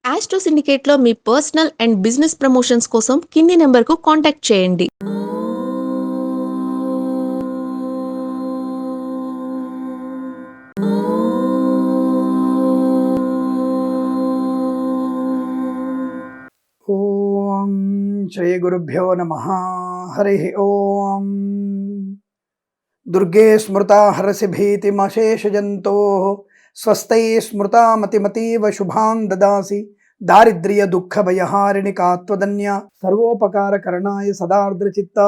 Astro సిండికేట్లో మీ personal and business promotions కోసం కింది నెంబర్కు కాంటాక్ట్ చేయండి. ఓం శ్రీ గురుభ్యో నమః. హరి ఓం. దుర్గే స్మృతా హరసి భీతిమశేషజంతో స్వస్థై స్మృతా మతిమతీవ శుభాం దదాసి దారిద్ర్య దుఃఖ భయహారిణి కాత్వదన్య సర్వోపకార కరణాయ సదార్ద్ర చిత్త.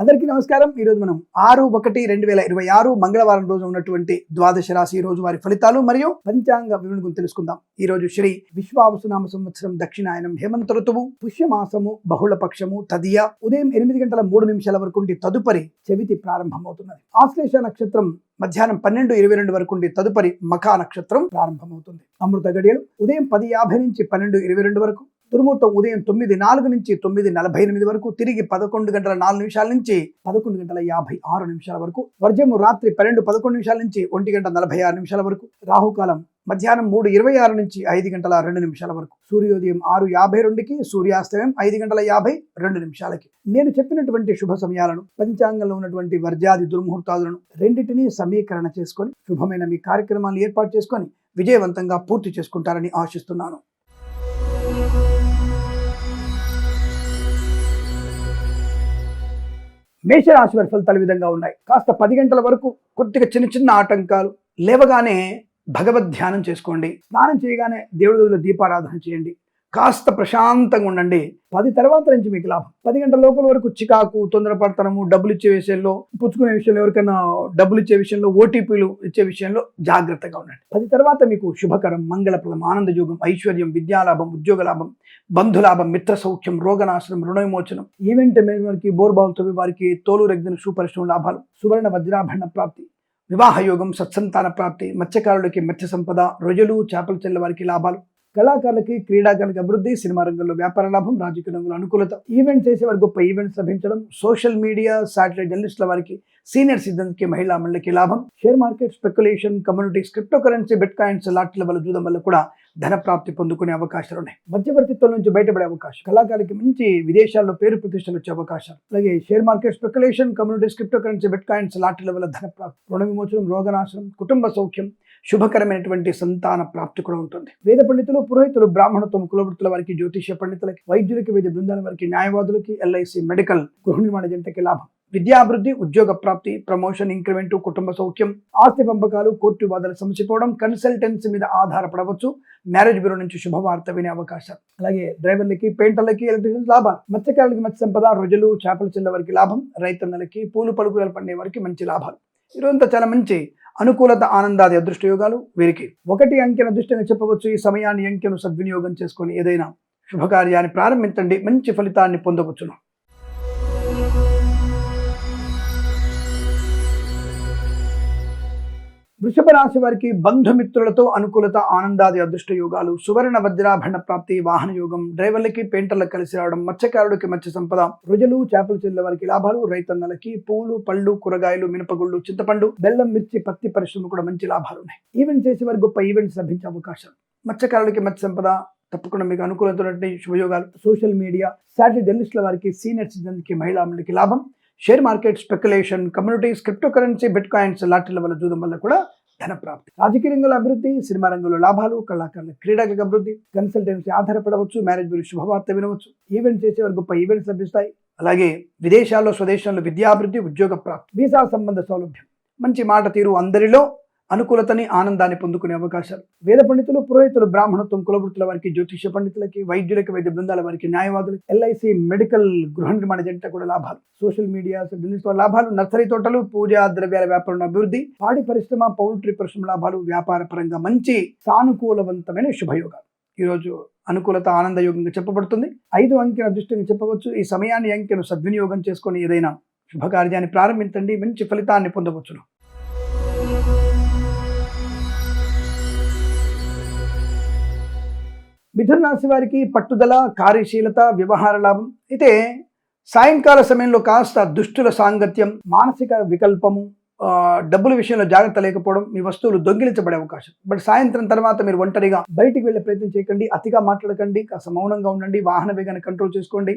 అందరికీ నమస్కారం. ఈరోజు మనం 6/1/2026 మంగళవారం రోజు ఉన్నటువంటి ద్వాదశ రాశి రోజు వారి ఫలితాలు మరియు పంచాంగ వివరణ గురించి తెలుసుకుందాం. ఈ రోజు శ్రీ విశ్వావసునామ సంవత్సరం దక్షిణాయనం హేమంత ఋతువు పుష్యమాసము బహుళ పక్షము తదియ ఉదయం 8:03 వరకు ఉండి తదుపరి చవితి ప్రారంభమవుతున్నది. ఆశ్లేష నక్షత్రం మధ్యాహ్నం 12:22 వరకు ఉండి తదుపరి మఖా నక్షత్రం ప్రారంభమవుతుంది. అమృత గడియలు ఉదయం 10:50 నుంచి 12:22 వరకు, దుర్ముహూర్తం ఉదయం 9:04 నుంచి 9:48 వరకు, తిరిగి 11:04 నుంచి 11:56 వరకు, వర్జము రాత్రి 12:11 నుంచి 1:46 వరకు, రాహుకాలం మధ్యాహ్నం 3:26 నుంచి 5:02 వరకు, సూర్యోదయం 6:52కి, సూర్యాస్తమయం 5:52. నేను చెప్పినటువంటి శుభ సమయాలను, పంచాంగంలో ఉన్నటువంటి వర్జాది దుర్ముహూర్తాలను రెండింటినీ సమీకరణ చేసుకొని శుభమైన మీ కార్యక్రమాలు ఏర్పాటు చేసుకొని విజయవంతంగా పూర్తి చేసుకుంటారని ఆశిస్తున్నాను. మేషరాశి వారి ఫలితాలు విధంగా ఉన్నాయి. కాస్త 10 గంటల వరకు కొద్దిగా చిన్న ఆటంకాలు. లేవగానే భగవద్ ధ్యానం చేసుకోండి. స్నానం చేయగానే దేవుడి గదిలో దీపారాధన చేయండి. కాస్త ప్రశాంతంగా ఉండండి. 10 తర్వాత నుంచి మీకు లాభం. 10 గంటల లోపల వరకు చికాకు, తొందరపడతనము, డబ్బులు ఇచ్చే విషయంలో, పుచ్చుకునే విషయంలో, ఎవరికైనా డబ్బులు ఇచ్చే విషయంలో, ఓటీపీలు ఇచ్చే విషయంలో జాగ్రత్తగా ఉండండి. 10 తర్వాత మీకు శుభకరం, మంగళప్రదం, ఆనందయోగం, ఐశ్వర్యం, విద్యాలాభం, ఉద్యోగ లాభం, బంధులాభం, మిత్ర సౌఖ్యం, రోగనాశనం, రుణ విమోచనం, ఈవెంట్ వారికి, బోర్బావులతో వారికి, తోలు రెగ్గిన సూపరిశ్రమ లాభాలు, సువర్ణ వజ్రాభరణ ప్రాప్తి, వివాహ యోగం, సత్సంతాన ప్రాప్తి, మత్స్యకారులకి మత్స్య సంపద, రొయ్యలు చేపల చెల్ల వారికి లాభాలు, కళాకారులకి క్రీడాకారులకి అభివృద్ధి, సినిమా రంగంలో వ్యాపార లాభం, రాజకీయ రంగంలో అనుకూలత, ఈవెంట్ చేసేవారికి గొప్ప ఈవెంట్స్ లభించడం, సోషల్ మీడియా శాటిలైట్ జర్నలిస్టుల వారికి, సీనియర్ సిటిజన్స్కి, మహిళా మండలికి లాభం, share market, speculation, communities, cryptocurrency, bitcoins, లాటరీల వల్ల జూదం వల్ల కూడా ధన ప్రాప్తి పొందుకునే అవకాశాలు ఉన్నాయి. మధ్యవర్తిత్వం నుంచి బయటపడే అవకాశం, కళాకారులకి మంచి విదేశాల్లో పేరు ప్రతిష్టలు వచ్చే అవకాశాలు, అలాగే share market, speculation, communities, cryptocurrency, bitcoins, లాటరీల వల్ల ధన ప్రాప్తి, రుణ విమోచనం, రోగనాశనం, కుటుంబ సౌఖ్యం, శుభకరమైనటువంటి సంతాన ప్రాప్తి కూడా ఉంటుంది. వేద పండితులు, పురోహితులు, బ్రాహ్మణత్వం, కులవృత్తుల వారికి, జ్యోతిష్య పండితులకి, వైద్యులకి, వైద్య బృందాల వారికి, న్యాయవాదులకి, ఎల్ఐసి, మెడికల్, గృహ నిర్మాణ జంటకి లాభం, విద్యాభివృద్ధి, ఉద్యోగ ప్రాప్తి, ప్రమోషన్, ఇంక్రిమెంట్, కుటుంబ సౌఖ్యం, ఆస్తి పంపకాలు, కోర్టు వివాదాలు సమసిపోవడం, కన్సల్టెన్సీ మీద ఆధారపడవచ్చు, మ్యారేజ్ బ్యూరో నుంచి శుభవార్త వినే అవకాశాలు, అలాగే డ్రైవర్లకి, పెయింటర్లకి, ఎలక్ట్రీషియన్స్ లాభాలు, మత్స్యకారులకి మత్స్య సంపద, రొయ్యలు చేపల చెల్ల వారికి లాభం, రైతన్నలకి, పూలు పలుకులు పండే వారికి మంచి లాభాలు. ఈరోజంతా చాలా మంచి అనుకూలత, ఆనందాది అదృష్ట యోగాలు వీరికి. 1 అంకెను అదృష్టంగా చెప్పవచ్చు. ఈ సమయాన్ని అంకెను సద్వినియోగం చేసుకొని ఏదైనా శుభకార్యాన్ని ప్రారంభించండి, మంచి ఫలితాన్ని పొందవచ్చును. వృషభ రాశి వారికి బంధుమిత్రులతో అనుకూలత, ఆనందాది అదృష్ట యోగాలు, సువర్ణ వజ్రాభరణ ప్రాప్తి, వాహన యోగం, డ్రైవర్లకి, పెయింటర్లకు కలిసి రావడం, మత్స్యకారుడికి మత్స్య సంపద, రుజులు చేపల చెల్ల వారికి లాభాలు, రైతన్నలకి పూలు, పళ్ళు, కూరగాయలు, మినపగుళ్ళు, చింతపండు, బెల్లం, మిర్చి, పత్తి పరిశ్రమ కూడా మంచి లాభాలు ఉన్నాయి. ఈవెంట్ చేసే వారికి గొప్ప ఈవెంట్స్ లభించే అవకాశాలు, మత్స్యకారులకి మత్స్య సంపద తప్పకుండా మీకు అనుకూలమైనటువంటి శుభయోగాలు, సోషల్ మీడియా శాటిలైట్ జర్నలిస్టుల వారికి, సీనియర్ సిటిజన్కి, మహిళా మండలికి లాభం, share market, speculation, communities, cryptocurrency, bitcoins, లాటరీల వల్ల జూదం వల్ల కూడా ధన ప్రాప్తి, రాజకీయ రంగంలో అభివృద్ధి, సినిమా రంగంలో లాభాలు, కళాకారుల క్రీడాలకు అభివృద్ధి, కన్సల్టెన్సీ ఆధారపడవచ్చు, మ్యారేజ్ బ్యూరో శుభవార్త వినవచ్చు, ఈవెంట్ చేసేవారు గొప్ప ఈవెంట్స్ లభిస్తాయి, అలాగే విదేశాల్లో, స్వదేశాల్లో విద్యాభివృద్ధి, ఉద్యోగ ప్రాప్తి, వీసా సంబంధ సౌలభ్యం, మంచి మాట తీరు, అందరిలో అనుకూలతని, ఆనందాన్ని పొందుకునే అవకాశాలు. వేద పండితులు, పురోహితులు, బ్రాహ్మణత్వం, కులవృత్తుల వారికి, జ్యోతిష్య పండితులకి, వైద్యులకి, వైద్య బృందాల వారికి, న్యాయవాదులకి, ఎల్ఐసి, మెడికల్, గృహ నిర్మాణ జంట కూడా లాభాలు, సోషల్ మీడియా లాభాలు, నర్సరీ తోటలు, పూజా ద్రవ్యాల వ్యాపారం అభివృద్ధి, పాడి పరిశ్రమ, పౌల్ట్రీ పరిశ్రమ లాభాలు, వ్యాపార పరంగా మంచి సానుకూలవంతమైన శుభయోగాలు. ఈరోజు అనుకూలత, ఆనందయోగంగా చెప్పబడుతుంది. 5 అంకెను అదృష్టంగా చెప్పవచ్చు. ఈ సమయాన్ని అంకెను సద్వినియోగం చేసుకొని ఏదైనా శుభకార్యాన్ని ప్రారంభించండి, మంచి ఫలితాన్ని పొందవచ్చును. మిథున రాశి వారికి పట్టుదల, కార్యశీలత, వ్యవహార లాభం. అయితే సాయంకాల సమయంలో కాస్త దుష్టుల సాంగత్యం, మానసిక వికల్పము, డబ్బుల విషయంలో జాగ్రత్త లేకపోవడం, మీ వస్తువులు దొంగిలించబడే అవకాశం. బట్ సాయంత్రం తర్వాత మీరు ఒంటరిగా బయటికి వెళ్ళే ప్రయత్నం చేయకండి, అతిగా మాట్లాడకండి, కాస్త మౌనంగా ఉండండి, వాహన వేగాన్ని కంట్రోల్ చేసుకోండి.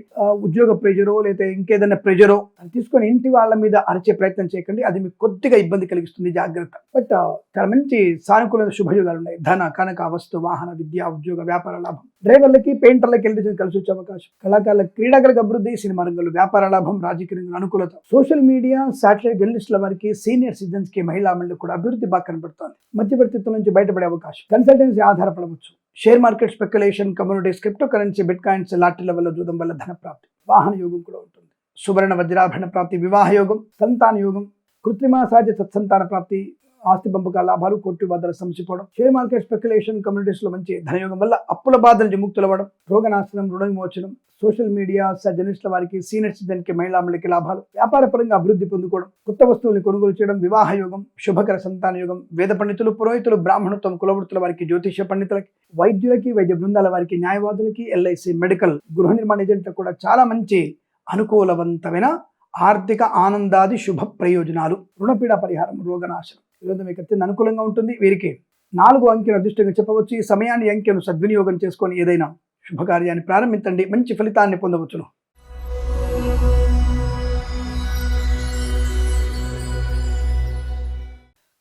ఉద్యోగ ప్రెజరో లేదా ఇంకేదైనా ప్రెజరో తీసుకొని ఇంటి వాళ్ళ మీద అరిచే ప్రయత్నం చేయకండి, అది మీకు కొద్దిగా ఇబ్బంది కలిగిస్తుంది, జాగ్రత్త. బట్ చాలా మంచి సానుకూల శుభయోగాలు ఉన్నాయి. ధన, కనక, వస్తు, వాహన, విద్య, ఉద్యోగ, వ్యాపార లాభం. డ్రైవర్లకి, పెయింటర్లకి ఎలక్ట్రీషియన్ కలిసి వచ్చే అవకాశం. కళాకారులకు, క్రీడాకారులకు అభివృద్ధి, సినిమా రంగంలో వ్యాపార లాభం, రాజకీయ రంగంలో అనుకూలత. సోషల్ మీడియా, శాటిలైట్ జర్నలిస్టుల వారికి, సీనియర్ సిటిజన్స్ కి, మహిళా మండలికి కూడా అభివృద్ధి బాగా కనబడుతోంది. మధ్యవర్తిత్వం నుంచి బయటపడే అవకాశం. కన్సల్టెన్సీ ఆధారపడవచ్చు. Share market, speculation, communities, cryptocurrency, bitcoins, లాటరీల వల్ల, జూదం వల్ల ధన ప్రాప్తి. వాహన యోగం కూడా ఉంటుంది. సువర్ణ వజ్రాభరణ ప్రాప్తి, వివాహ యోగం, సంతాన యోగం, కృత్రిమ సహజ సత్సంతాన ప్రాప్తి, ఆస్తి పంపకాల లాభాలు, కోర్టు బాధలు సమసిపోవడం. షేర్ మార్కెట్, స్పెక్యులేషన్, కమ్యూనిటీస్ లో మంచి ధనయోగం వల్ల అప్పుల బాధల నుంచి ముక్తులవ్వడం, రోగనాశనం, రుణ విమోచనం. సోషల్ మీడియా, జర్నలిస్టుల వారికి, సీనియర్ సిటిజన్ కి, మహిళా మండలికి లాభాలు. వ్యాపార పరంగా అభివృద్ధి పొందుకోవడం, కొత్త వస్తువుల్ని కొనుగోలు చేయడం, వివాహ యోగం, శుభకర సంతాన యోగం. వేద పండితులు, పురోహితులు, బ్రాహ్మణత్వం, కులవృత్తుల వారికి, జ్యోతిష పండితులకి, వైద్యులకి, వైద్య బృందాల వారికి, న్యాయవాదులకి, ఎల్ఐసి, మెడికల్, గృహ నిర్మాణ ఏజెంట్లకు కూడా చాలా మంచి అనుకూలవంతమైన ఆర్థిక ఆనందాది శుభ ప్రయోజనాలు. రుణపీడ పరిహారం, రోగనాశనం. ఈరోజు మీకు అత్యంత అనుకూలంగా ఉంటుంది. వీరికి 4 అంకెను అదృష్టంగా చెప్పవచ్చు. ఈ సమయాన్ని, అంకెను సద్వినియోగం చేసుకొని ఏదైనా శుభకార్యాన్ని ప్రారంభించండి, మంచి ఫలితాన్ని పొందవచ్చును.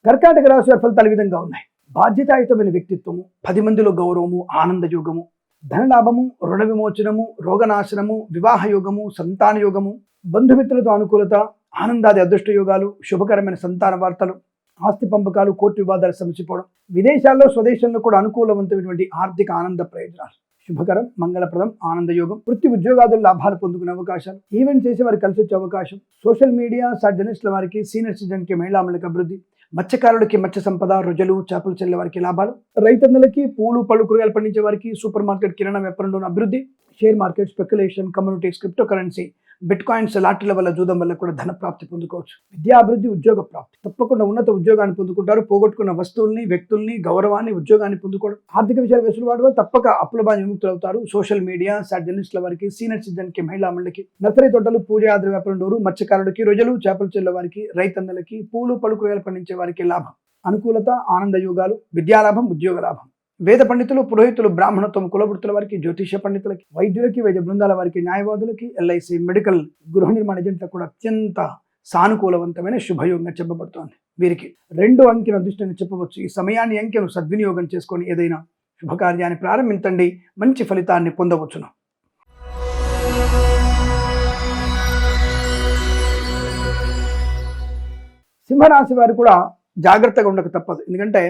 కర్కాటక రాశి వారి ఫలితాలు ఈ విధంగా ఉన్నాయి. బాధ్యతాయుతమైన వ్యక్తిత్వము, 10 మందిలో గౌరవము, ఆనంద యోగము, ధనలాభము, రుణ విమోచనము, రోగనాశనము, వివాహ యోగము, సంతాన యోగము, బంధుమిత్రులతో అనుకూలత, ఆనందాది అదృష్ట యోగాలు, శుభకరమైన సంతాన వార్తలు, ఆస్తి పంపకాలు, కోర్టు వివాదాలు సమసిపోవడం. విదేశాల్లో, స్వదేశంలో కూడా అనుకూలవంతమైనటువంటి ఆర్థిక ఆనంద ప్రయోజనాలు. శుభకరం, మంగళప్రదం, ఆనందయోగం. వృత్తి ఉద్యోగాదులు లాభాలు పొందుకునే అవకాశాలు. ఈవెంట్ చేసే వారికి కలిసి వచ్చే అవకాశం. సోషల్ మీడియా, జర్నలిస్టుల వారికి, సీనియర్ సిటిజన్ కి, మహిళా మండలికి అభివృద్ధి. మత్స్యకారులకి మత్స్య సంపద, రొయ్యలు, చేపలు చెల్లె వారికి లాభాలు. రైతన్నలకి, పూలు, పళ్ళు, కూరగాయలు పండించే వారికి, సూపర్ మార్కెట్, కిరాణా వ్యాపారంలో అభివృద్ధి. Share market, speculation, communities, cryptocurrency, bitcoins, లాటరీల వల్ల, జూదం వల్ల కూడా ధన ప్రాప్తి పొందుకోవచ్చు. విద్యాభివృద్ధి, ఉద్యోగ ప్రాప్తి. తప్పకుండా ఉన్నత ఉద్యోగాన్ని పొందుకుంటారు. పోగొట్టుకున్న వస్తువుల్ని, వ్యక్తుల్ని, గౌరవాన్ని, ఉద్యోగాన్ని పొందుకోవడం. ఆర్థిక విషయాలు వెసులుబాటు వల్ల తప్పక అప్పుల బాధ విముక్తులు అవుతారు. సోషల్ మీడియా, జర్నలిస్టుల వారికి, సీనియర్ సిటిజన్ కి, మహిళా మండలికి. నర్సరీ తోటలు, పూజ ఆద్ర వ్యాపారం డోరు, మత్స్యకారులకి, రొయ్యలు, చేపలు చెల్లె వారికి, రైతన్నలకి, పూలు, పళ్ళు, కూరగాయలు పండించే వారికి లాభం. అనుకూలత, ఆనంద యోగాలు, విద్యాలాభం, ఉద్యోగ లాభం. వేద పండితులు, పురోహితులు, బ్రాహ్మణత్వం, కులవృత్తుల వారికి, జ్యోతిష పండితులకి, వైద్యులకి, వైద్య బృందాల వారికి, న్యాయవాదులకి, ఎల్ఐసి, మెడికల్, గృహ నిర్మాణ ఏజెంట్లకు కూడా అత్యంత సానుకూలవంతమైన శుభయోగంగా చెప్పబడుతోంది. వీరికి 2 అంకెను అదృష్టంగా చెప్పవచ్చు. ఈ సమయాన్ని, అంకెను సద్వినియోగం చేసుకొని ఏదైనా శుభకార్యాన్ని ప్రారంభించండి, మంచి ఫలితాన్ని పొందవచ్చును. సింహరాశి వారు కూడా జాగ్రత్తగా ఉండక తప్పదు. ఎందుకంటే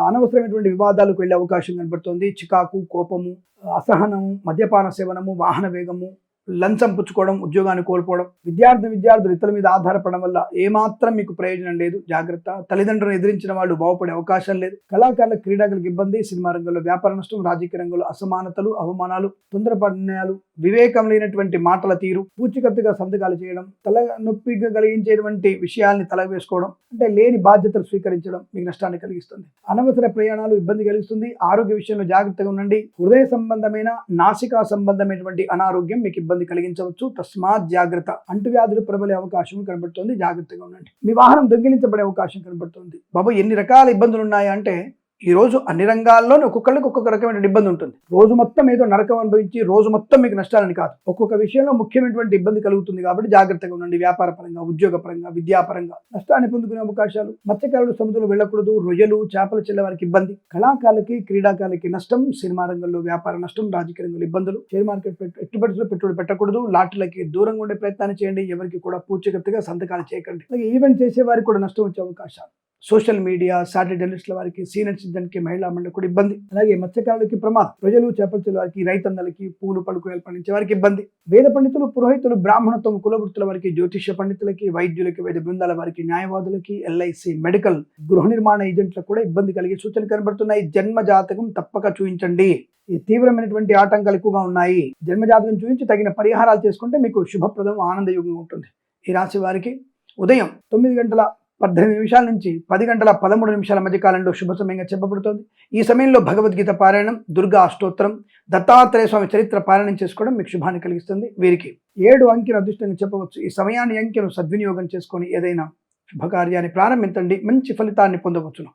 అనవసరమైనటువంటి వివాదాలకు వెళ్ళే అవకాశం కనబడుతుంది. చికాకు, కోపము, అసహనము, మద్యపాన సేవనము, వాహన వేగము, లంచం పుచ్చుకోవడం, ఉద్యోగాన్ని కోల్పోవడం. విద్యార్థులు ఇతరుల మీద ఆధారపడడం వల్ల ఏమాత్రం మీకు ప్రయోజనం లేదు, జాగ్రత్త. తల్లిదండ్రులను ఎదిరించిన వాళ్ళు బాగుపడే అవకాశం లేదు. కళాకారుల, క్రీడాకులకు ఇబ్బంది. సినిమా రంగంలో వ్యాపార నష్టం, రాజకీయ రంగంలో అసమానతలు, అవమానాలు, తొందరపాటు నిర్ణయాలు, వివేకం లేనటువంటి మాటల తీరు, పూచికత్తుగా సంతకాలు చేయడం, తల నొప్పిగా కలిగించేటువంటి విషయాల్ని తలవేసుకోవడం, అంటే లేని బాధ్యతలు స్వీకరించడం మీకు నష్టాన్ని కలిగిస్తుంది. అనవసర ప్రయాణాలు ఇబ్బంది కలిగిస్తుంది. ఆరోగ్య విషయంలో జాగ్రత్తగా ఉండండి. హృదయ సంబంధమైన, నాసికా సంబంధమైనటువంటి అనారోగ్యం మీకు ఇబ్బంది కలిగించవచ్చు. తస్మాత్ జాగ్రత్త. అంటువ్యాధులు ప్రబలే అవకాశం కనబడుతుంది, జాగ్రత్తగా ఉండండి. మీ వాహనం దొంగిలించబడే అవకాశం కనబడుతుంది. బాబు, ఎన్ని రకాల ఇబ్బందులు ఉన్నాయా అంటే, ఈ రోజు అన్ని రంగాల్లోనూ ఒక్కొక్కరికి ఒక్కొక్క రకమైన ఇబ్బంది ఉంటుంది. రోజు మొత్తం ఏదో నరకం అనుభవించి రోజు మొత్తం మీకు నష్టాలని కాదు, ఒక్కొక్క విషయంలో ముఖ్యమైనటువంటి ఇబ్బంది కలుగుతుంది. కాబట్టి జాగ్రత్తగా ఉండండి. వ్యాపార పరంగా, ఉద్యోగ పరంగా, విద్యాపరంగా నష్టాన్ని పొందుకునే అవకాశాలు. మత్స్యకారులు సముద్రంలో వెళ్ళకూడదు. రొయ్యలు, చేపలు చెల్లె వారికి ఇబ్బంది. కళాకారులకి, క్రీడాకారులకి నష్టం. సినిమా రంగంలో వ్యాపార నష్టం, రాజకీయ రంగంలో ఇబ్బందులు. షేర్ మార్కెట్ పెట్టుబడి పెట్టకూడదు. లాటరీలకి దూరంగా ఉండే ప్రయత్నాన్ని చేయండి. ఎవరికి కూడా పూచికత్తుగా సంతకాలు చేయకండి. అలాగే ఈవెంట్ చేసే వారికి కూడా నష్టం వచ్చే అవకాశాలు. సోషల్ మీడియా, శాటిలైట్ జర్నలిస్టుల వారికి, సీనియర్ సిటిజన్ కి, మహిళా మండలికి కూడా ఇబ్బంది. అలాగే మత్స్యకారులకి ప్రమాదం. ప్రజలు, చేపల చెల్లె వారికి, రైతన్నలకి, పూలు, పళ్ళు, కూరగాయలు పండించే వారికి ఇబ్బంది. వేద పండితులు, పురోహితులు, బ్రాహ్మణత్వం, కులవృత్తుల వారికి, జ్యోతిష పండితులకి, వైద్యులకి, వైద్య బృందాల వారికి, న్యాయవాదులకి, ఎల్ఐసి, మెడికల్, గృహ నిర్మాణ ఏజెంట్లకు కూడా ఇబ్బంది కలిగే సూచనలు కనబడుతున్నాయి. జన్మ జాతకం తప్పక చూపించండి. ఈ తీవ్రమైనటువంటి ఆటంకాలు ఎక్కువగా ఉన్నాయి. జన్మజాతకం చూపించి తగిన పరిహారాలు చేసుకుంటే మీకు శుభప్రదం, ఆనందయోగంగా ఉంటుంది. ఈ రాశి వారికి ఉదయం 9:18 నుంచి 10:13 మధ్య కాలంలో శుభ సమయంగా చెప్పబడుతోంది. ఈ సమయంలో భగవద్గీత పారాయణం, దుర్గా అష్టోత్తరం, దత్తాత్రేయ స్వామి చరిత్ర పారాయణం చేసుకోవడం మీకు శుభాన్ని కలిగిస్తుంది. వీరికి 7 అంకెను అదృష్టంగా చెప్పవచ్చు. ఈ సమయాన్ని, అంకెను సద్వినియోగం చేసుకొని ఏదైనా శుభకార్యాన్ని ప్రారంభించండి, మంచి ఫలితాన్ని పొందవచ్చును.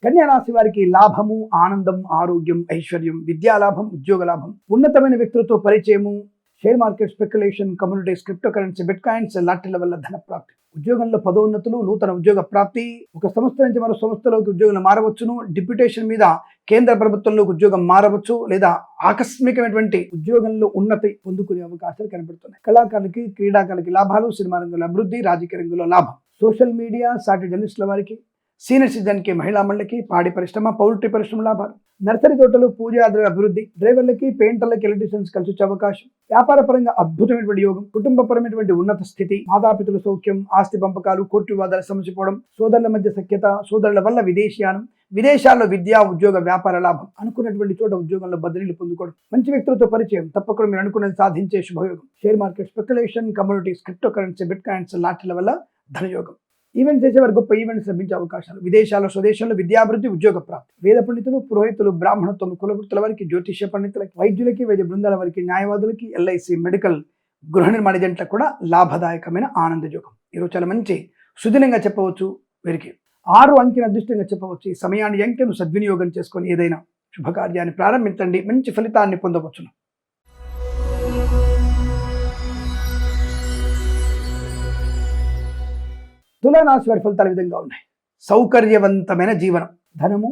కన్యా రాశి వారికి లాభము, ఆనందం, ఆరోగ్యం, ఐశ్వర్యం, విద్యా లాభం, ఉద్యోగ లాభం, ఉన్నతమైన వ్యక్తులతో పరిచయము, share market speculation, communities, cryptocurrency, bitcoins, లాటరీల వల్ల ధన ప్రాప్తి, ఉద్యోగంలో పదోన్నతులు, నూతన ఉద్యోగ ప్రాప్తి, ఒక సంస్థ నుంచి మరో సంస్థలోకి ఉద్యోగం మారవచ్చును, డిప్యుటేషన్ మీద కేంద్ర ప్రభుత్వంలోకి ఉద్యోగం మారవచ్చు, లేదా ఆకస్మికమైనటువంటి ఉద్యోగంలో ఉన్నతి పొందుకునే అవకాశాలు కనబడుతున్నాయి. కళాకారులకి, క్రీడాకారులకి లాభాలు, సినిమా రంగంలో అభివృద్ధి, రాజకీయ రంగంలో లాభం, సోషల్ మీడియా, సాటి జర్నలిస్టుల వారికి, సీనియర్ సిటిజన్కి, మహిళా మండలికి, పాడి పరిశ్రమ, పౌల్ట్రీ పరిశ్రమ లాభాలు, నర్సరీ తోటలు, పూజాద్రవ్య అభివృద్ధి, డ్రైవర్లకి, పెయింటర్లకి, ఎలక్ట్రీషియన్స్ కలిసి వచ్చే అవకాశం, వ్యాపార పరంగా అద్భుతమైనటువంటి యోగం, కుటుంబపరమైనటువంటి ఉన్నత స్థితి, మాతాపితుల సౌఖ్యం, ఆస్తి పంపకాలు, కోర్టు వివాదాలు సమసిపోవడం, సోదరుల మధ్య సఖ్యత, సోదరుల వల్ల విదేశీయానం, విదేశాల్లో విద్యా, ఉద్యోగ, వ్యాపార లాభం, అనుకున్నటువంటి చోట ఉద్యోగంలో బదిలీలు పొందుకోవడం, మంచి వ్యక్తులతో పరిచయం, తప్పకుండా మీరు అనుకున్నది సాధించే శుభయోగం, share market speculation, communities, cryptocurrency, bitcoins, లాటరీల వల్ల ధనయోగం, ఈవెంట్స్ చేసేవారు గొప్ప ఈవెంట్స్ లభించే అవకాశాలు, విదేశాల్లో, స్వదేశంలో విద్యాభివృద్ధి, ఉద్యోగ ప్రాప్తి, వేద పండితులు, పురోహితులు, బ్రాహ్మణత్వం, కులవృత్తుల వారికి, జ్యోతిష్య పండితులకి, వైద్యులకి, వైద్య బృందాల వారికి, న్యాయవాదులకి, ఎల్ఐసి, మెడికల్, గృహ నిర్మాణ ఏజెంట్లకు కూడా లాభదాయకమైన ఆనందయోగం. ఈరోజు చాలా మంచి సుదినంగా చెప్పవచ్చు. వీరికి 6 అంకెను అదృష్టంగా చెప్పవచ్చు. ఈ సమయాన్ని, అంకెను సద్వినియోగం చేసుకొని ఏదైనా శుభకార్యాన్ని ప్రారంభించండి, మంచి ఫలితాన్ని పొందవచ్చును. తులారాశి వారి ఫలితాలు విధంగా ఉన్నాయి. సౌకర్యవంతమైన జీవనం, ధనము,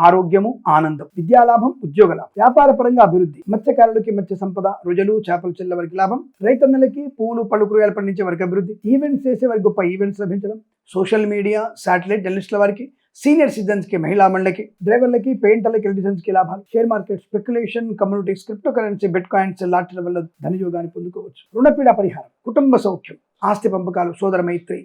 ఆరోగ్యము, ఆనందం, విద్యాలాభం, ఉద్యోగ లాభం, వ్యాపార పరంగా అభివృద్ధి, మత్స్యకారులకి మత్స్య సంపద, రుజలు, చేపలు చెల్ల వారికి లాభం, రైతన్నలకి పూలు, పళ్ళు, కూరగాయలు పండించే వారికి అభివృద్ధి, ఈవెంట్స్ చేసే వారికి గొప్ప ఈవెంట్స్ లభించడం, సోషల్ మీడియా, శాటిలైట్ జర్నలిస్టుల వారికి, సీనియర్ సిటిజన్స్కి, మహిళా మండలికి, డ్రైవర్లకి, పెయింటర్లకి, ఎలక్ట్రీషియన్స్కి లాభాలు, share market speculation, communities, cryptocurrency, bitcoins, లాటరీల వల్ల ధనయోగాన్ని పొందుకోవచ్చు. రుణపీడ పరిహారం, కుటుంబ సౌఖ్యం, ఆస్తి పంపకాలు, సోదర మైత్రి,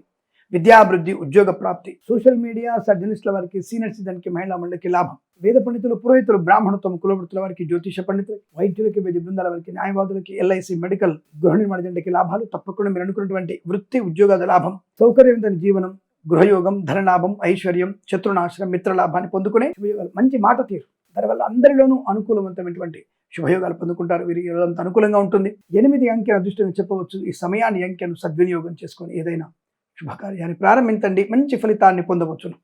విద్యాభివృద్ధి, ఉద్యోగ ప్రాప్తి, సోషల్ మీడియా, జర్నలిస్టుల వారికి, సీనియర్ సిటిజన్కి, మహిళా మండలికి లాభం, వేద పండితులు, పురోహితులు, బ్రాహ్మణత్వం, కులవృత్తుల వారికి, జ్యోతిష పండితులకి, వైద్యులకి, వైద్య బృందాల వారికి, న్యాయవాదులకి, ఎల్ఐసి, మెడికల్, గృహ నిర్మాణ ఏజెంట్లకి లాభాలు, తప్పకుండా మీరు అనుకున్నటువంటి వృత్తి, ఉద్యోగాల లాభం, సౌకర్యవంతమైన జీవనం, గృహయోగం, ధనలాభం, ఐశ్వర్యం, శత్రునాశనం, మిత్రలాభాన్ని పొందుకునే శుభయోగాలు, మంచి మాట తీరు, దానివల్ల అందరిలోనూ అనుకూలవంతమైనటువంటి శుభయోగాలు పొందుకుంటారు. వీరికి అంత అనుకూలంగా ఉంటుంది. 8 అంకెను అదృష్టంగా చెప్పవచ్చు. ఈ సమయాన్ని, అంకెను సద్వినియోగం చేసుకొని ఏదైనా శుభకార్యాన్ని ప్రారంభించండి, మంచి ఫలితాన్ని పొందవచ్చును.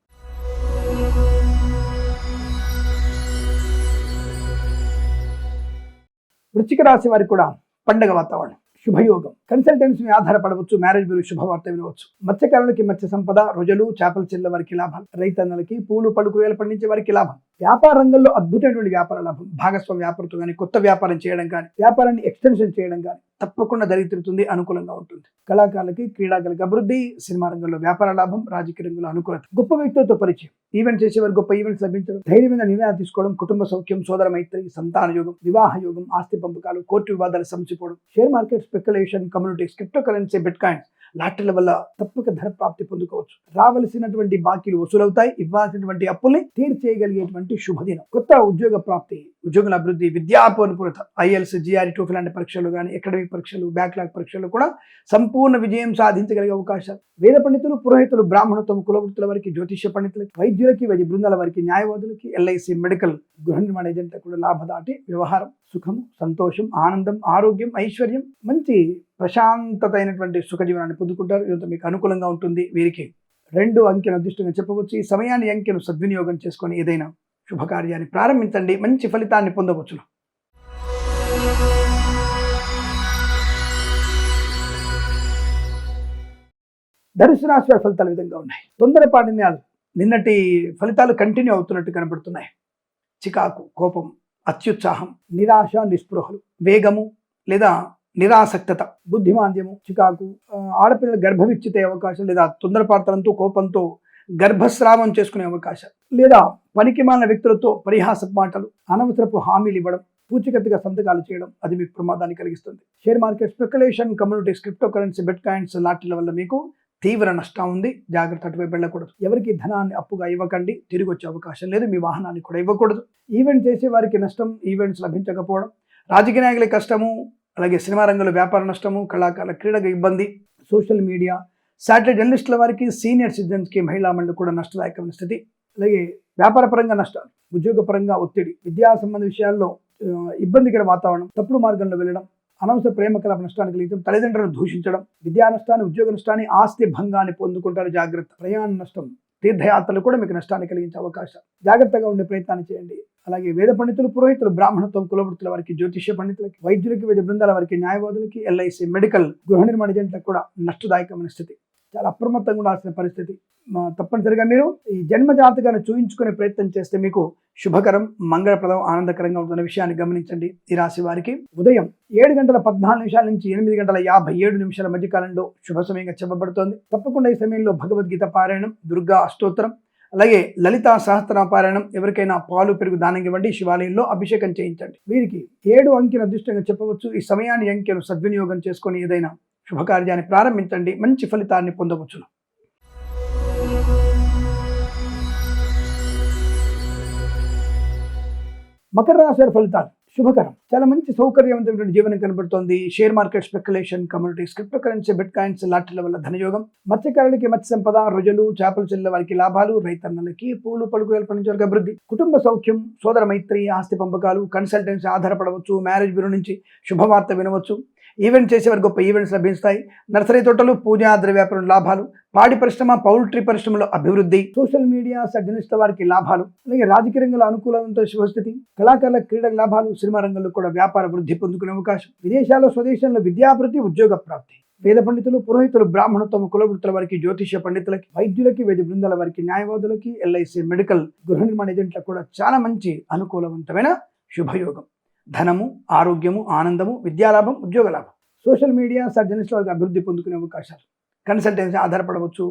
వృశ్చిక రాశి వారికి కూడా పండగ వాతావరణం, శుభయోగం, కన్సల్టెన్సీ ఆధారపడవచ్చు, మ్యారేజ్ బ్యూరో శుభవార్త వినవచ్చు, మత్స్యకారులకి మత్స్య సంపద, రుజలు, చేపల చెల్ల వారికి లాభాలు, రైతన్నలకి పూలు, పళ్ళు, కూరగాయలు పండించే వారికి లాభం, వ్యాపార రంగంలో అద్భుతమైనటువంటి వ్యాపార లాభం, భాగస్వామి వ్యాపారంతో కానీ, కొత్త వ్యాపారం చేయడం కానీ, వ్యాపారాన్ని ఎక్స్టెన్షన్ చేయడం కానీ తప్పకుండా జరిగి తిరుగుతుంది, అనుకూలంగా ఉంటుంది. కళాకారులకి, క్రీడాకారులకి అభివృద్ధి, సినిమా రంగంలో వ్యాపార లాభం, రాజకీయ రంగంలో అనుకూలత, గొప్ప వ్యక్తులతో పరిచయం, ఈవెంట్ చేసేవారు గొప్ప ఈవెంట్స్ లభించడం, ధైర్యమైన నిర్ణయాలు తీసుకోవడం, కుటుంబ సౌఖ్యం, సోదర మైత్రి, సంతాన యోగం, వివాహ యోగం, ఆస్తి పంపకాలు, కోర్టు వివాదాలు సమసిపోవడం, share market speculation, communities, cryptocurrency, bitcoins, లాటరీల వల్ల తప్పక ధన ప్రాప్తి పొందుకోవచ్చు. రావలసినటువంటి బాకీలు వసూలవుతాయి. ఇవ్వాల్సినటువంటి అప్పుల్ని తీర్చేయగలిగేటువంటి శుభదినం. కొత్త ఉద్యోగ ప్రాప్తి, ఉద్యోగుల అభివృద్ధి, విద్యాపూర్ణత, ఐఎల్స్, జిఆర్ఈ, టోఫెల్ లాంటి పరీక్షలు కానీ, అకాడమిక్ పరీక్షలు, బ్యాక్లాగ్ పరీక్షలు కూడా సంపూర్ణ విజయం సాధించగలిగే అవకాశాలు. వేద పండితులు, పురోహితులు, బ్రాహ్మణత్వం, కులవృత్తుల వారికి, జ్యోతిష్య పండితులకి, వైద్యులకి, వైద్య బృందాల వారికి, న్యాయవాదులకి, ఎల్ఐసి, మెడికల్, గృహ నిర్మాణ ఏజెంట్లకు కూడా లాభదాటి వ్యవహారం, సుఖం, సంతోషం, ఆనందం, ఆరోగ్యం, ఐశ్వర్యం, మంచి ప్రశాంతత అయినటువంటి సుఖజీవనాన్ని పొందుకుంటారు. ఇదంతా మీకు అనుకూలంగా ఉంటుంది. వీరికి 2 అంకెను అదృష్టంగా చెప్పవచ్చు. ఈ సమయాన్ని, అంకెను సద్వినియోగం చేసుకొని ఏదైనా శుభకార్యాన్ని ప్రారంభించండి, మంచి ఫలితాన్ని పొందవచ్చును. ధనుసు రాశి వారి ఫలితాలు విధంగా ఉన్నాయి. తొందరపాటు నిర్ణయాలు, నిన్నటి ఫలితాలు కంటిన్యూ అవుతున్నట్టు కనబడుతున్నాయి. చికాకు, కోపం, అత్యుత్సాహం, నిరాశ, నిస్పృహలు, వేగము లేదా నిరాసక్తత, బుద్ధిమాంద్యము, చికాకు, ఆడపిల్లలు గర్భవిచ్ఛిత అవకాశం, లేదా తొందరపాటుతనంతో, కోపంతో గర్భస్రావం చేసుకునే అవకాశం, లేదా పనికిమాలిన వ్యక్తులతో పరిహాసపు మాటలు, అనవసరపు హామీలు ఇవ్వడం, పూచికత్తుగా సంతకాలు చేయడం, అది మీకు ప్రమాదాన్ని కలిగిస్తుంది. Share market speculation, communities, cryptocurrency, bitcoins, లాటరీల వల్ల మీకు తీవ్ర నష్టం ఉంది. జాగ్రత్త, అటువైపు వెళ్ళకూడదు. ఎవరికి ధనాన్ని అప్పుగా ఇవ్వకండి, తిరిగి వచ్చే అవకాశం లేదు. మీ వాహనాన్ని కూడా ఇవ్వకూడదు. ఈవెంట్ చేసే వారికి నష్టం, ఈవెంట్స్ లభించకపోవడం, రాజకీయ నాయకుల కష్టము, అలాగే సినిమా రంగంలో వ్యాపార నష్టము, కళాకారుల క్రీడకు ఇబ్బంది, సోషల్ మీడియా, శాటిలైట్ జర్నలిస్టుల వారికి, సీనియర్ సిటిజన్స్కి, మహిళా మండలి కూడా నష్టదాయకమైన స్థితి. అలాగే వ్యాపార పరంగా నష్టాలు, ఉద్యోగ పరంగా ఒత్తిడి, విద్యా సంబంధ విషయాల్లో ఇబ్బందికర వాతావరణం, తప్పుడు మార్గంలో వెళ్ళడం, అనవసర ప్రేమ కలప నష్టాన్ని కలిగించడం, తల్లిదండ్రులను దూషించడం, విద్యా నష్టాన్ని, ఉద్యోగ నష్టాన్ని, ఆస్తి భంగాన్ని పొందుకుంటారు. జాగ్రత్త. ప్రయాణ నష్టం, తీర్థయాత్రలు కూడా మీకు నష్టాన్ని కలిగించే అవకాశం. జాగ్రత్తగా ఉండే ప్రయత్నాన్ని చేయండి. అలాగే వేద పండితులు, పురోహితులు, బ్రాహ్మణత్వం, కులవృత్తుల వారికి, జ్యోతిష్య పండితులకి, వైద్యులకి, వైద్య బృందాల వారికి, న్యాయవాదులకి, ఎల్ఐసి, మెడికల్, గృహ నిర్మాణ ఏజెంట్లకు కూడా నష్టదాయకమైన స్థితి. చాలా అప్రమత్తంగా ఉండాల్సిన పరిస్థితి. తప్పనిసరిగా మీరు ఈ జన్మ జాతకాన్ని చూయించుకునే ప్రయత్నం చేస్తే మీకు శుభకరం, మంగళప్రదం, ఆనందకరంగా ఉంటున్న విషయాన్ని గమనించండి. ఈ రాశి వారికి ఉదయం 7:14 నుంచి 8:57 మధ్య కాలంలో శుభ సమయంగా చెప్పబడుతోంది. తప్పకుండా ఈ సమయంలో భగవద్గీత పారాయణం, దుర్గా అష్టోత్తరం, అలాగే లలితా సహస్రనామ పారాయణం, ఎవరికైనా పాలు పెరుగు దానం ఇవ్వండి, శివాలయంలో అభిషేకం చేయించండి. వీరికి 7 అంకెను అదృష్టంగా చెప్పవచ్చు. ఈ సమయాన్ని అంకెను సద్వినియోగం చేసుకొని ఏదైనా శుభకార్యాన్ని ప్రారంభించండి, మంచి ఫలితాన్ని పొందవచ్చును. మకర రాశి వారి ఫలితాలు శుభకరం. చాలా మంచి సౌకర్యవంతమైన జీవనం కనబడుతోంది. Share market, speculation, communities, cryptocurrency, bitcoins, లాటరీల వల్ల ధనయోగం. మత్స్యకారులకి మత్స్య సంపద, రొయ్యలు, చేపలు చెల్లెల వారికి లాభాలు, రైతన్నలకి పూలు పలుకులు పండించే వారికి అభివృద్ధి, కుటుంబ సౌఖ్యం, సోదర మైత్రి, ఆస్తి పంపకాలు, కన్సల్టెన్సీ ఆధారపడవచ్చు, మ్యారేజ్ బ్యూరో నుంచి శుభవార్త వినవచ్చు, ఈవెంట్ చేసేవారు గొప్ప ఈవెంట్స్ లభిస్తాయి, నర్సరీ తోటలు, పూజా ద్రవ్య వ్యాపారం లాభాలు, పాడి పరిశ్రమ, పౌల్ట్రీ పరిశ్రమలో అభివృద్ధి, సోషల్ మీడియా సర్జనిస్ట్ వారికి లాభాలు, అలాగే రాజకీయ రంగంలో అనుకూలంతో శుభస్థితి, కళాకారుల క్రీడల లాభాలు, సినిమా రంగంలో కూడా వ్యాపార వృద్ధి పొందుకునే అవకాశం, విదేశాల్లో స్వదేశంలో విద్యాభివృద్ధి, ఉద్యోగ ప్రాప్తి, వేద పండితులు, పురోహితులు, బ్రాహ్మణత్వం, కులవృత్తుల వారికి, జ్యోతిష్య పండితులకి, వైద్యులకి, వైద్య బృందాల వారికి, న్యాయవాదులకి, ఎల్ఐసి, మెడికల్, గృహ నిర్మాణ ఏజెంట్లకు కూడా చాలా మంచి అనుకూలవంతమైన శుభయోగం. ధనము, ఆరోగ్యము, ఆనందము, విద్యాలాభం, ఉద్యోగ లాభం, సోషల్ మీడియా సర్జనిస్ట్ వారికి అభివృద్ధి పొందుకునే అవకాశాలు, కన్సల్టెన్సీ ఆధారపడవచ్చు,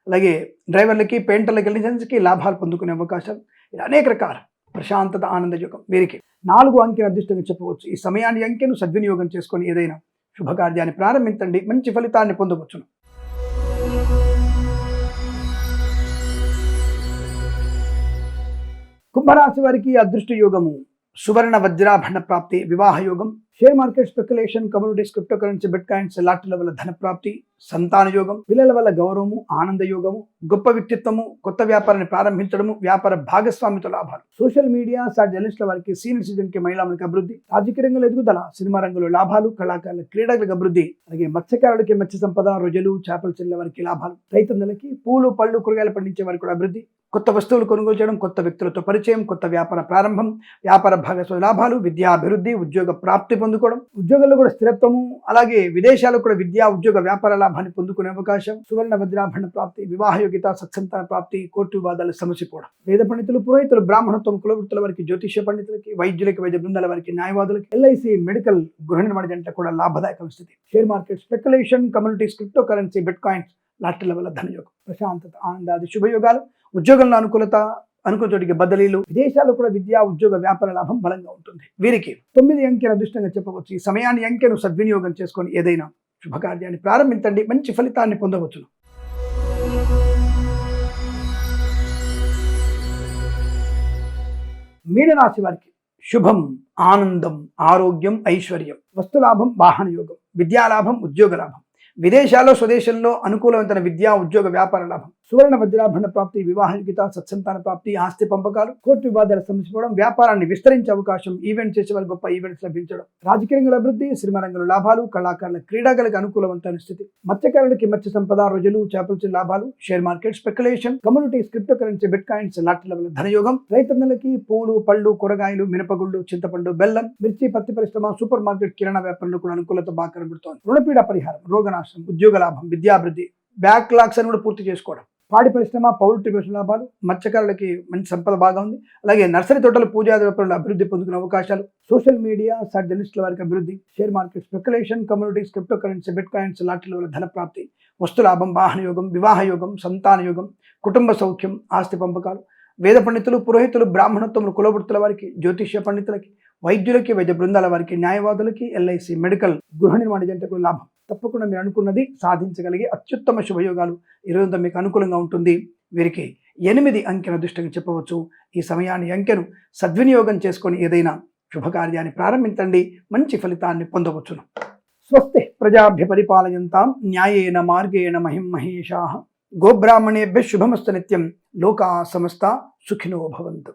అలాగే డ్రైవర్లకి, పెయింటర్లకి, లైసెన్స్కి లాభాలు పొందుకునే అవకాశాలు, ఇలా అనేక రకాల ప్రశాంతత, ఆనందయోగం. వీరికి 4 అంకెను అదృష్టంగా చెప్పవచ్చు. ఈ సమయాన్ని అంకెను సద్వినియోగం చేసుకొని ఏదైనా శుభకార్యాన్ని ప్రారంభించండి, మంచి ఫలితాన్ని పొందవచ్చును. కుంభరాశి వారికి అదృష్ట యోగము సువర్ణ వజ్రాభరణ ప్రాప్తి, వివాహ యోగం, share market, speculation, communities, cryptocurrency, bitcoins, లాటరీల వల్ల ధన ప్రాప్తి, సంతాన యోగం, పిల్లల వల్ల గౌరవము, ఆనంద యోగము, గొప్ప వ్యక్తిత్వము, కొత్త వ్యాపారాన్ని ప్రారంభించడము, వ్యాపార భాగస్వామితో లాభాలు, సోషల్ మీడియా జర్నలిస్టుల వారికి, సీనియర్ సిటిజన్ కి, మహిళలకు అభివృద్ధి, రాజకీయ రంగంలో ఎదుగుదల, సినిమా రంగంలో లాభాలు, కళాకారుల క్రీడలకు అభివృద్ధి, అలాగే మత్స్యకారులకి మత్స్య సంపద, రొయ్యలు, చేపలు చెల్లెల వారికి లాభాలు, రైతన్నలకి పూలు పళ్ళు కూరగాయలు పండించే వారికి కూడా అభివృద్ధి, కొత్త వస్తువులు కొనుగోలు చేయడం, కొత్త వ్యక్తులతో పరిచయం, కొత్త వ్యాపార ప్రారంభం, వ్యాపార భాగస్వామి లాభాలు, విద్యాభివృద్ధి, ఉద్యోగ ప్రాప్తి పొందుకోవడం, ఉద్యోగంలో కూడా స్థిరత్వము, అలాగే విదేశాల్లో కూడా విద్యా ఉద్యోగ వ్యాపార లాభాన్ని పొందుకునే అవకాశం, సువర్ణ వజ్రాభరణ ప్రాప్తి, వివాహ యోగ్యత, సత్సంతాన ప్రాప్తి, కోర్టు వివాదాలు సమసిపోవడం, వేద పండితులు, పురోహితులు, బ్రాహ్మణత్వం, కులవృత్తుల వారికి, జ్యోతిష్య పండితులకి, వైద్యులకి, వైద్య బృందాల వారికి, న్యాయవాదులకి, ఎల్ఐసి, మెడికల్, గృహ నిర్మాణ జంట కూడా లాభదాయక స్థితి, share market, speculation, communities, cryptocurrency, bitcoins, లాటరీల వల్ల ధనయోగం, ప్రశాంతత, ఆనందాది శుభయోగాలు, ఉద్యోగంలో అనుకూలత, అనుకూలతోటికి బదిలీలు, విదేశాల్లో కూడా విద్యా ఉద్యోగ వ్యాపార లాభం బలంగా ఉంటుంది. వీరికి 9 అంకెను అదృష్టంగా చెప్పవచ్చు. ఈ సమయాన్ని అంకెను సద్వినియోగం చేసుకొని ఏదైనా శుభకార్యాన్ని ప్రారంభించండి, మంచి ఫలితాన్ని పొందవచ్చును. మీనరాశి వారికి శుభం, ఆనందం, ఆరోగ్యం, ఐశ్వర్యం, వస్తులాభం, వాహన యోగం, విద్యాలాభం, ఉద్యోగ లాభం, విదేశాల్లో స్వదేశంలో అనుకూలవంతమైన విద్యా ఉద్యోగ వ్యాపార లాభం, సువర్ణ వజ్రాభరణ ప్రాప్తి, వివాహ యోగ్యత, సత్సంతాన ప్రాప్తి, ఆస్తి పంపకాలు, కోర్టు వివాదాలు సమసిపోవడం, వ్యాపారాన్ని విస్తరించే అవకాశం, ఈవెంట్ చేసే వారికి గొప్ప ఈవెంట్స్ లభించడం, రాజకీయ రంగంలో అభివృద్ధి, సినిమా రంగంలో లాభాలు, కళాకారుల క్రీడాలకు అనుకూలవంతమైన స్థితి, మత్స్యకారులకి మత్స్య సంపద, రొయ్యలు, చేపల లాభాలు, share market, speculation, communities, cryptocurrency, bitcoins, లాటరీల వల్ల ధనయోగం, రైతన్నలకి పూలు పళ్ళు కూరగాయలు, మినపగుళ్ళు, చింతపండు, బెల్లం, మిర్చి, పత్తి పరిశ్రమ, సూపర్ మార్కెట్, కిరాణా వ్యాపారంలో కూడా అనుకూలత బాగా కనబడుతోంది. రుణపీడ పరిహారం, రోగనాశనం, ఉద్యోగ లాభం, విద్యాభివృద్ధి, బ్యాక్లాగ్స్ అని కూడా పూర్తి చేసుకోవడం, పాడి పరిశ్రమ, పౌల్ట్రీ పరిశ్రమ లాభాలు, మత్స్యకారులకి మంచి సంపద బాగా ఉంది. అలాగే నర్సరీ తోటలు, పూజా వ్యాపారంలో అభివృద్ధి పొందుకునే అవకాశాలు, సోషల్ మీడియా జర్నలిస్టుల వారికి అభివృద్ధి, share market, speculation, communities, cryptocurrency, bitcoins, లాటరీల వల్ల ధన ప్రాప్తి, వస్తులాభం, వాహన యోగం, వివాహ యోగం, సంతాన యోగం, కుటుంబ సౌఖ్యం, ఆస్తి పంపకాలు, వేద పండితులు, పురోహితులు, బ్రాహ్మణత్వములు, కులవృత్తుల వారికి, జ్యోతిష్య పండితులకి, వైద్యులకి, వైద్య బృందాల వారికి, న్యాయవాదులకి, ఎల్ఐసి, మెడికల్, గృహ నిర్మాణ జంటకు లాభం. తప్పకుండా మీరు అనుకున్నది సాధించగలిగే అత్యుత్తమ శుభయోగాలు ఈరోజు మీకు అనుకూలంగా ఉంటుంది. వీరికి 8 అంకెను అదృష్టంగా చెప్పవచ్చు. ఈ సమయాన్ని అంకెను సద్వినియోగం చేసుకొని ఏదైనా శుభకార్యాన్ని ప్రారంభించండి, మంచి ఫలితాన్ని పొందవచ్చును. స్వస్తి ప్రజాభ్య పరిపాలయంతాం న్యాయేన మార్గేణ మహిం మహేషాః. గోబ్రాహ్మణేభ్యః శుభమస్తు నిత్యం. లోకా సమస్తా సుఖినో భవంతు.